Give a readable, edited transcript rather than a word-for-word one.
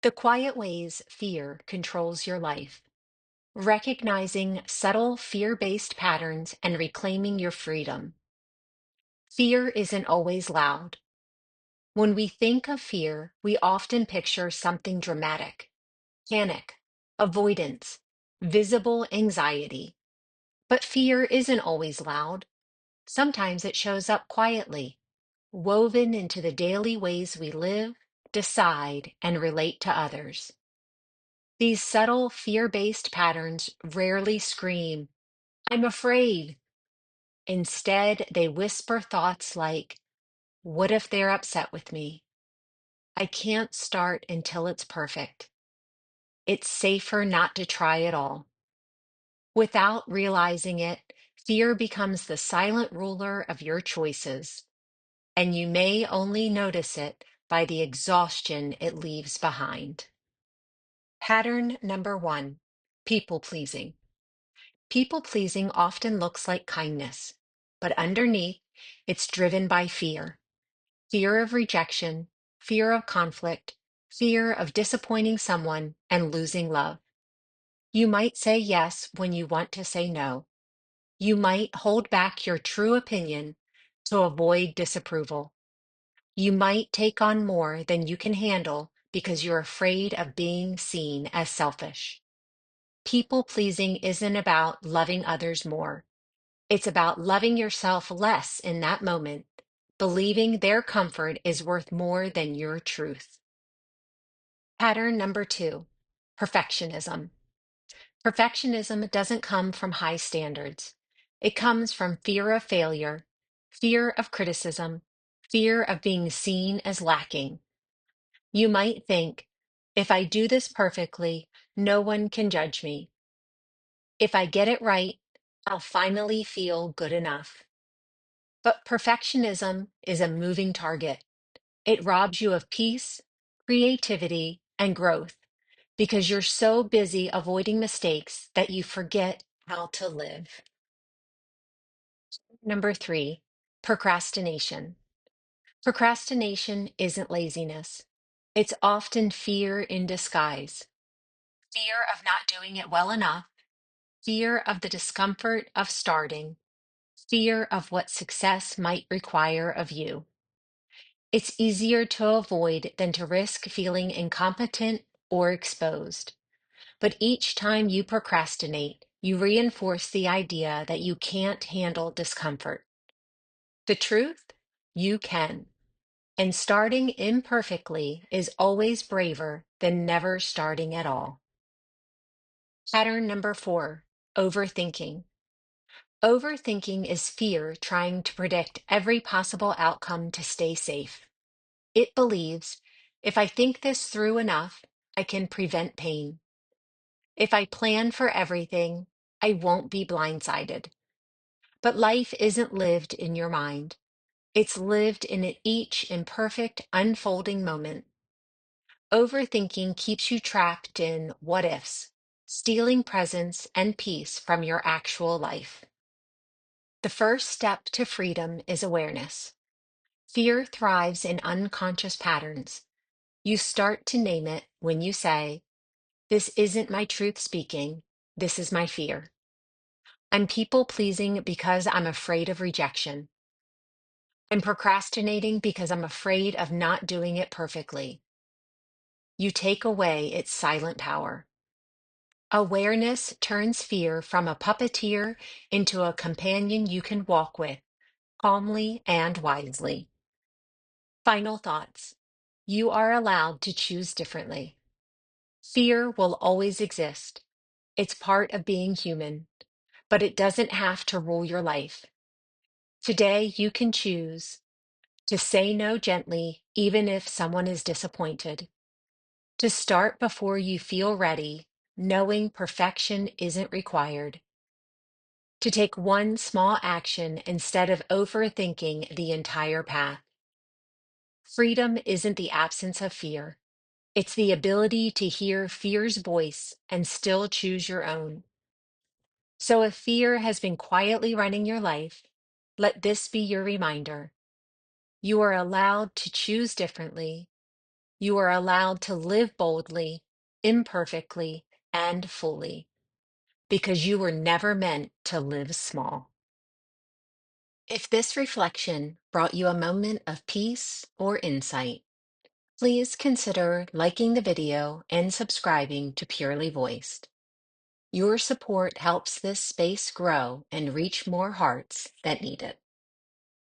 The quiet ways fear controls your life. Recognizing subtle fear based patterns and reclaiming your freedom. Fear isn't always loud. When we think of fear, we often picture something dramatic: panic, avoidance, visible anxiety. But fear isn't always loud. Sometimes it shows up quietly, woven into the daily ways we live, decide, and relate to others. These subtle fear based patterns rarely scream, "I'm afraid." Instead, they whisper thoughts like, "What if they're upset with me? I can't start until it's perfect. It's safer not to try at all." Without realizing it, fear becomes the silent ruler of your choices, and you may only notice it by the exhaustion it leaves behind. Pattern number one: people pleasing. People pleasing often looks like kindness, but underneath, it's driven by fear: fear of rejection, fear of conflict, fear of disappointing someone and losing love. You might say yes when you want to say no. You might hold back your true opinion to avoid disapproval. You might take on more than you can handle because you're afraid of being seen as selfish. People pleasing isn't about loving others more. It's about loving yourself less in that moment, believing their comfort is worth more than your truth. Pattern number two: perfectionism. Perfectionism doesn't come from high standards. It comes from fear of failure, fear of criticism, fear of being seen as lacking. You might think, "If I do this perfectly, no one can judge me. If I get it right, I'll finally feel good enough." But perfectionism is a moving target. It robs you of peace, creativity, and growth because you're so busy avoiding mistakes that you forget how to live. Number three, procrastination. Procrastination isn't laziness. It's often fear in disguise: fear of not doing it well enough, fear of the discomfort of starting, fear of what success might require of you. It's easier to avoid than to risk feeling incompetent or exposed. But each time you procrastinate, you reinforce the idea that you can't handle discomfort. The truth? You can. And starting imperfectly is always braver than never starting at all. Pattern number four: overthinking. Overthinking is fear trying to predict every possible outcome to stay safe. It believes, "If I think this through enough, I can prevent pain. If I plan for everything, I won't be blindsided." But life isn't lived in your mind. It's lived in each imperfect, unfolding moment. Overthinking keeps you trapped in what ifs, stealing presence and peace from your actual life. The first step to freedom is awareness. Fear thrives in unconscious patterns. You start to name it when you say, "This isn't my truth speaking, this is my fear. I'm people pleasing because I'm afraid of rejection. I'm procrastinating because I'm afraid of not doing it perfectly." You take away its silent power. Awareness turns fear from a puppeteer into a companion you can walk with, calmly and wisely. Final thoughts. You are allowed to choose differently. Fear will always exist. It's part of being human, but it doesn't have to rule your life. Today, you can choose to say no gently, even if someone is disappointed, to start before you feel ready, knowing perfection isn't required, to take one small action instead of overthinking the entire path. Freedom isn't the absence of fear. It's the ability to hear fear's voice and still choose your own. So if fear has been quietly running your life, let this be your reminder. You are allowed to choose differently. You are allowed to live boldly, imperfectly, and fully because you were never meant to live small. If this reflection brought you a moment of peace or insight, please consider liking the video and subscribing to Purely Voiced. Your support helps this space grow and reach more hearts that need it.